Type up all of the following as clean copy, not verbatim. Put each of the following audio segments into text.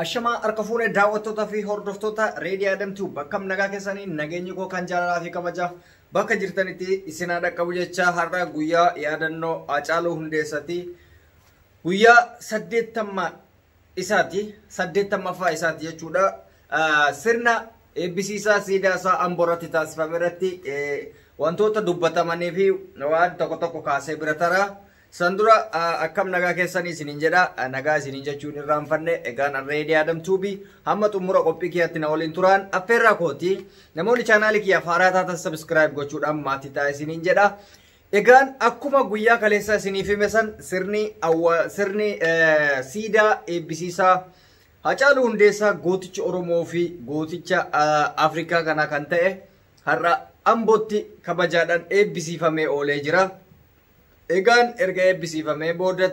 Ashamaa harka fuudhee daawwattoota fi hordoftoota Reedii Adamtuu bakkam nagaa keessanii nageenyi koo kan jaalalaa fi kabajaaf bakka jirtanitti isin dhaqqabu jecha har'a guyyaa yaadannoo Haacaaluu Hundeessaati. Guyyaa 80ffaa isaati jechuudha. Sirna eebbisiisaa siidaasaa Amboorratti taasifame irratti wantoota dubbatamanii fi waan tokko kaasee bira taraa. Sandura akkam nagaa keessanii isiniin jedha nagaa isiniin jechuun irraanfanne egaan Reedii Adamtuubi hamma xumura qophii kiyyaatti na waliin turaan affeerraa kooti namoonni chaanaalii kiyyaaf haaraa taatan subscribe gochuudhaan maatii ta'a isiniin jedha. Egaan akkuma guyyaa kaleessa isiniif hime san sirni siidaa eebbisiisaa Haacaaluu Hundeessaa gooticha Oromoo fi gooticha Afrikaa kana kan ta'e har'a Ambootti kabajaadhaan eebbisiifamee oolee jira. Egaan erga eebbisiifamee booda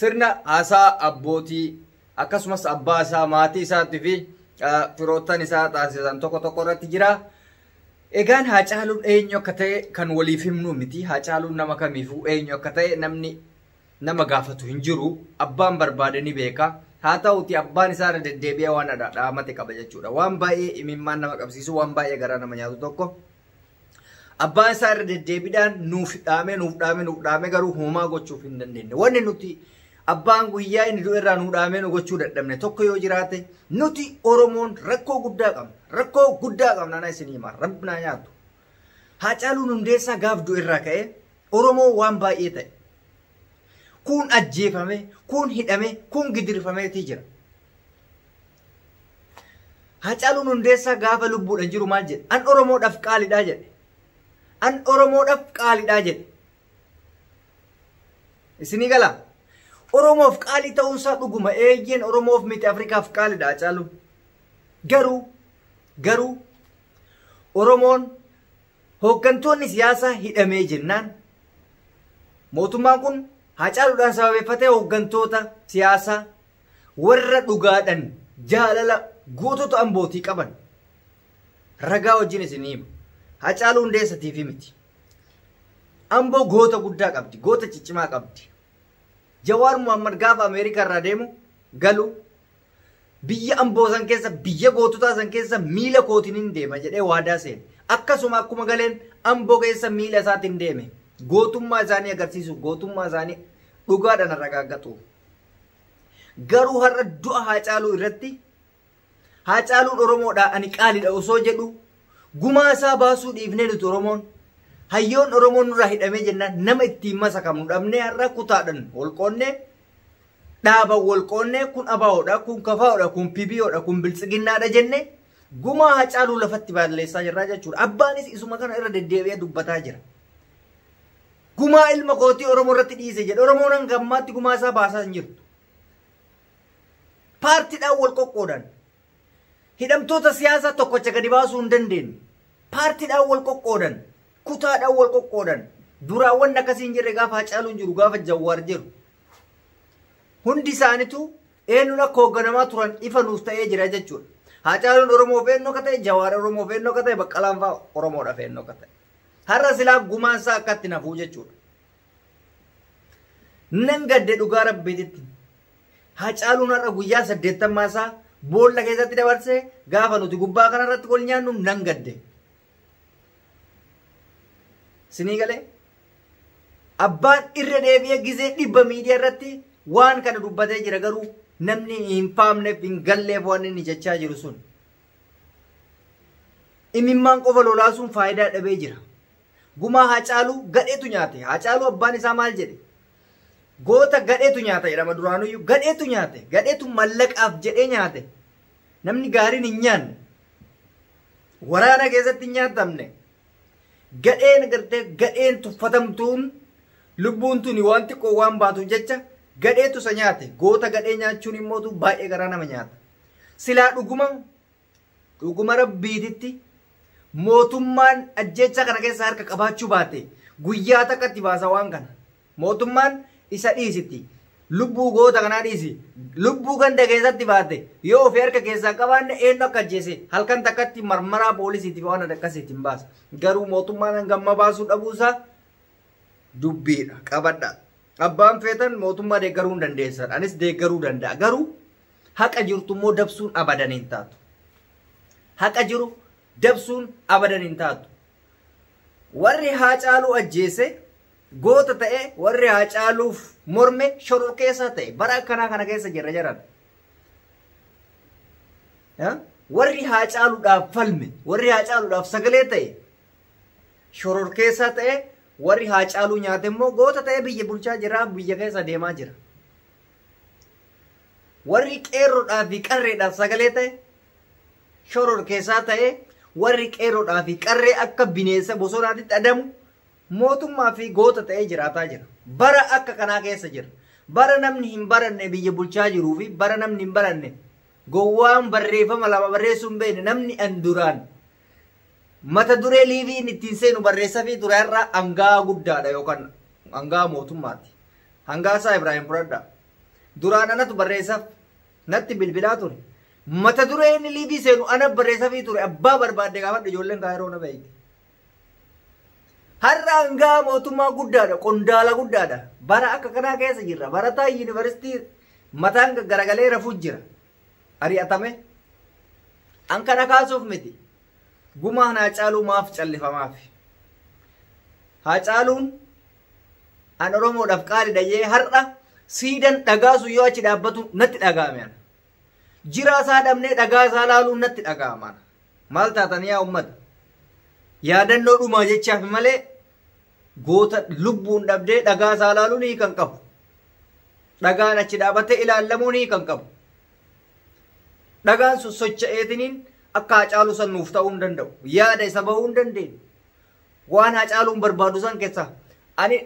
sirna haasaa abbootii akkasumas abbaa isaa maatii isaatii fi firoottan isaa taasisan tokko irratti jira. Egaan Haacaaluun eenyu akka ta'e kan waliif himnu miti. Haacaaluun nama kamiifuu eenyu akka ta'e namni nama gaafatu hin jiru. Abbaan barbaade ni beeka. Haa ta'uti abbaan isaa irra deddeebi'ee waan dhaamate qaba jechuudha. Waan baay'ee imimmaan nama qabsiisu waan baay'ee garaa nama nyaatu tokko. Abbaan isaa irra deddeebiidhaan nuuf dhaame garuu homaa gochuuf hin dandeenye. Wanni nuti abbaan guyyaa inni du'e irraa nuuf dhaame nu gochuu dadhabne tokko yoo jiraate nuti Oromoon rakkoo guddaa qabna. Rakkoo guddaa qabna na isin himaa rabbinaa nyaatu. Haacaaluun Hundeessaa gaaf du'e irraa ka'e Oromoo waan baay'ee ta'e. Kun ajjeefame, kun hidhame, kun gidirfameetii jira. Haacaaluun Hundeessaa gaafa lubbuudhaan jiru maal jedhe? An Oromoodhaaf qaaliidhaa jedhe. An Oromoodhaaf qaaliidhaa jedhe. Isinii gala? Oromoof qaalii ta'uunsaa dhuguma eeyyeen Oromoof miti Afrikaaf qaaliidha Haacaaluun. Garuu Oromoon hooggantoonni siyaasaa hidhamee jennaan mootummaan kun Haacaaluudhaan sababeeffatee hooggantoota siyaasaa warra dhugaadhaan jaalala gootota Ambootii qaban ragaa wajjin isinii hima. Haacaaluu Hundeessaatiif miti. Amboo goota guddaa qabdi, goota ciccimaa qabdi. Jawaar Muhammad gaafa Ameerikaa irraa deemu galu biyya Amboo san keessa biyya goototaa san keessa miila kootiin hin deema jedhee waadaa seene. Akkasuma akkuma galeen Amboo keessa miila isaatiin deeme. Gootummaa isaanii agarsiisu, gootummaa isaanii dhugaadhaan ragaagatu. Garuu har'a du'a Haacaaluu irratti Haacaaluun Oromoodhaa ani qaaliidha osoo jedhu gumaa isaa baasuu dhiifnee nuti Oromoon hayyoon Oromoon nurraa hidhamee jennaan nama ittiin masakamnu dhabnee har'a kutaadhaan walqoonnee dhaaban walqoonnee kun abaawoodha kun kafaa'oodha kun pibiyoodha kun biltsiginnaadha jenne gumaa Haacaaluu lafatti balleessaa jirraa jechuudha. Abbaanis isuma kana irra deddeebi'ee dubbataa jira. Gumaa ilma kootii Oromoo irratti dhiise jedhe Oromoon hanga ammaatti gumaa isaa baasaa hin jirtu. Paartiidhaan wal qoqqoodan. Hidhamtoota siyaasaa tokkocha gadi baasuu hin dandeenye. Paartiidhaan wal qoqqoodan. Kutaadhaan wal qoqqoodan. Duraawwan akkasii hin jirre gaafa Haacaaluun jiru gaafa Jawaar jiru. Hundi isaaniitu eenyuun akka hoogganamaa turan ifa nuuf ta'ee jira jechuudha. Haacaaluun Oromoof eenyu akka ta'e, Jawaar Oromoof eenyu akka ta'e, Baqqalaan fa'aa Oromoodhaaf eenyu akka ta'e. Har'a silaa gumaan isaa akkatti nafuu jechuudha. Nan gadde dhugaa rabbiititti. Haacaaluun har'a guyyaa 80 isaa boolla keessatti dabarsee gaafa nuti gubbaa kanarratti wal nyaannu nan gadde. Sinii galee abbaan irra deebi'ee gizee dhibba miidiyaa irratti waan kana dubbatee jira garuu namni hin faamneef hin galleef waan inni jechaa jiru sun. Imimmaan qofa lolaasuun faayidaa dhabee jira. Gumaa Haacaaluu gadheetu nyaate. Haacaaluu abbaan isaa maal jedhe? Goota gadheetu nyaata jedhama duraanuyyuu gadheetu nyaate. Gadheetu mallaqaaf jedhee nyaate. Namni gaariin hin nyaanne. Waraana keessatti hin nyaatamne. Gadheen gartee gadheen tuffatamtuun lubbuun tuni waan xiqqoo waan baatuuf jecha gadheetu isa nyaate. Goota gadhee nyaachuun immoo baay'ee garaa nama nyaata. Silaa dhuguma rabbiititti mootummaan ajjeechaa kana keessa harka qabaachuu baate guyyaa takkatti baasa waan kana. Mootummaan isa dhiisitti. Lubbuu goota kanaa dhiisi. Lubbuu ganda keessatti baate yoo ofii harka keessaa qabaanne eenyu akka ajjeese halkan takkatti marmaraa poolisiitiif waan akkasiitiin baasa. Garuu mootummaan gamma baasuu dhabuusaa dubbiidha qabadha. Abbaan feetan mootummaa deeggaruu hin dandeessan. Anis deeggaruu danda'a. Garuu haqa jirtu immoo dabsuun abadan hin taatu. Haqa jiru dabsuun abadan hin taatu. Warri Haacaaluu ajjeese goota ta'e warri Haacaaluuf morme shororkeessaa ta'e bara akkanaa kana keessa jirra jiran. Warri Haacaaluudhaaf falme warri Haacaaluudhaaf sagalee ta'e shororkeessaa ta'e warri Haacaaluu nyaate immoo goota ta'e biyya bulchaa jira biyya keessa deemaa jira. Warri qeerroodhaaf fi qarreedhaaf sagalee ta'e shororkeessaa ta'e warri qeerroodhaaf fi qarree akka bineensa bosonaatti adamu mootummaa fi goota ta'ee jiraataa jira. Bara akka kanaa keessa jira. Bara namni hin baranne biyya bulchaa jiruu fi bara namni hin baranne gowwaan barreeffama lama barreessuun beekne namni duraan mata duree liiviin ittiin seenu barreessaa fi ture irraa hangaa guddaadha yookaan hangaa mootummaati. Hangaa isaa Ibrahim Fudhadhaa. Duraan anatu barreessaaf natti bilbilaa ture. Mata duree inni liivii seenu ana barreessaa fi ture abbaa barbaadde gaafadha ijoolleen kaayiroo na beekti. Har'a hangaa mootummaa guddaadha qondaala guddaadha. Bara akka kanaa keessa jirra. Barataa yuunivarsiitii mataan garagalee rafuu jira. Ari'atame an kana kaasuuf miti. Gumaan Haacaaluu maaf callifamaaf. Haacaaluun an Oromoodhaaf qaaliidha jee har'a siidan dhagaasu yoo achi dhaabbatu natti dhaga'ame. Jira isaa dhabnee dhagaa isaa laaluun natti dhaga'ama. Maal taatan yaa ummata? Yaadannoo dhumaa jechaaf malee goota lubbuun dhabdee dhagaa isaa laaluun kan qabu. Dhagaan achi dhaabatee ilaallamuun kan qabu. Dhagaan socho'eetiniin akka Haacaaluu san nuuf ta'uu hin danda'u. Yaada isa bahuu hin dandeenye. Waan Haacaaluun barbaadu san keessaa ani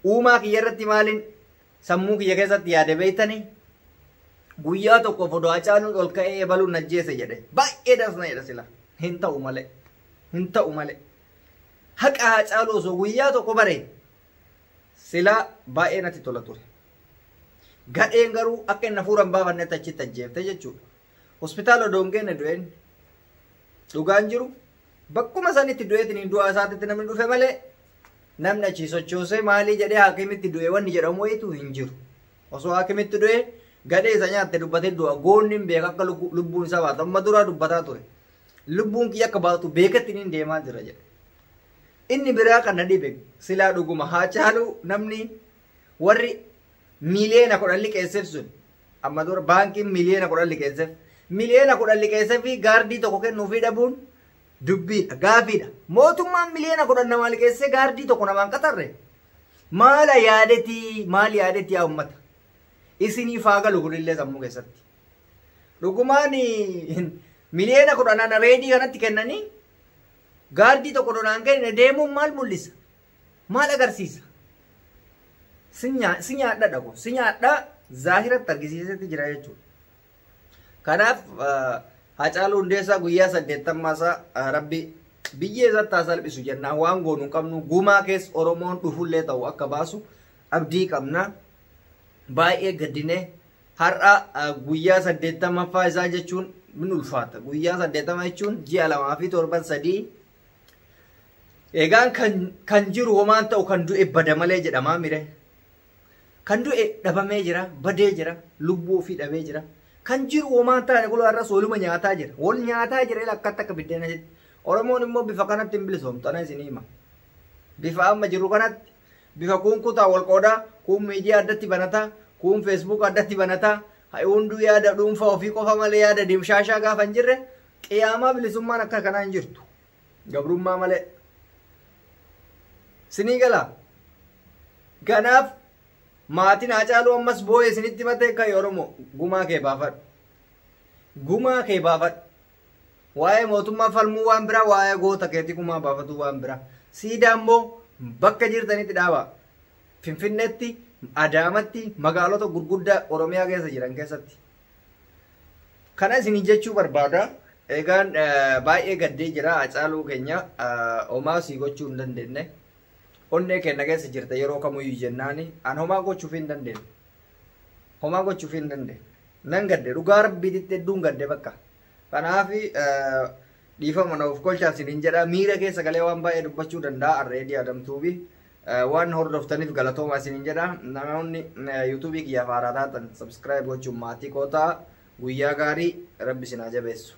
uumaa kiyya irratti maaliin sammuu kiyya keessatti yaade beeytanii guyyaa tokko fodoo Haacaaluun ol ka'ee ebaluun ajjeese jedhe baay'ee dasna jedha sila hin ta'u malee hin ta'u malee haqa Haacaaluu osoo guyyaa tokko bare sila baay'ee natti tola ture. Gadheen garuu akka inni hafuura hin baafannetti achitti ajjeefte jechuudha. Hospitaala Doongeen du'een dhugaan jiru bakkuma sanitti du'eetiin du'a isaatitti namni dhufe malee namni achi sochoosee maalii jedhee haakimitti du'e wanni jedhamu wayitu hin jiru. Osoo haakimitti du'e gadhee isa nyaatte dubbatee du'a goonni hin beeka akka lubbuun isaa baatu amma duraa dubbataa ture. Lubbuun kiyya akka baatu beekatti inni deemaa jira jedhe. Inni biraa kana dhibe silaa dhuguma Haacaaluu namni warri miliyoona 10 liqeesseef sun amma dura baankiin miliyoona 10 liqeesseef miliyoona 10 liqeesseef fi gaardii tokko kennuufii dhabuun dubbiidha gaafiidha. Mootummaan miliyoona 10 namaa liqeessee gaardii tokko namaan qatarre maal yaadetii yaa ummata isinii faagalu kunillee sammuu keessatti dhugumaan miliyoona 10 reedii kanatti kennanii gaardii tokko donaan kenne deemuun maal mul'isa maal agarsiisa. Sinyaadha dhago sinyaadha zaahiratti argisiisetti jira jechuudha. Kanaaf Haacaaluu Hundeessaa guyyaa 80 rabbi biyyee isatti salphisu jennaan waan goonu hin qabnu gumaa keessa Oromoon dhufullee ta'u akka baasu abdii qabna. Baay'ee gaddinee har'a guyyaa 80ffaa isaa jechuun min ulfaata. Guyyaa 80 jechuun ji'a 2 fi torban 3 eegaan kan jiru homaan ta'u kan du'e bada malee jedhamaa mire. Kan du'e dhabamee jira, badee jira, lubbuu ofii dhabee jira. Kan jiru homaan taane kun har'a sooluma nyaataa jira. Wal nyaataa jira akkatti akka biddeena jetti. Oromoon immoo bifa kanatti hin bilisoomtu ana isin hima. Bifa amma jiru kanatti bifa kun kutaa wal qoodaa, kun miidiyaa addatti banataa, kun feesbuuk addatti banataa, hunduu yaada dhuunfaa ofii qofa malee yaada dimshaashaa gaafa hin jirre qiyaamaa bilisummaan akka kanaa hin jirtu. Gabrummaa malee. Sinii galaa. Kanaaf maatiin Haacaaluu ammas boo'ee isinitti matee kan Oromoo gumaa kee baafadhu. Gumaa kee baafadhu. Waa'ee mootummaa falmuu waan biraa waa'ee goota keetii gumaa baafatu waan biraa. Siidaa immoo bakka jirtanitti dhaabaa. Finfinneetti, Adaamatti, magaalota gurguddaa Oromiyaa keessa jiran keessatti. Kana isin jechuu barbaada. Egaan baay'ee gaddee jira Haacaaluu keenya homaa sii gochuu hin dandeenye. Onnee kenna keessa jirta yeroo kamuyyuu jennaani an homaa gochuuf hin dandeenye. Homaa gochuuf hin dandeenye. Nan gadde dhugaa rabbiitti hedduun gadde bakka. Kanaaf dhiifama na of kolchaa isiniin jedha miira keessa galee waan baay'ee dubbachuu danda'a arreedii adamtuubi. waan hordoftaniif galatoomaa isiniin jedha. Namoonni yuutuubii kiyyaaf haaraa taatan sabskiraayib gochuun maatii kootaa. Guyyaa gaarii, rabbi isin haa jabeessu.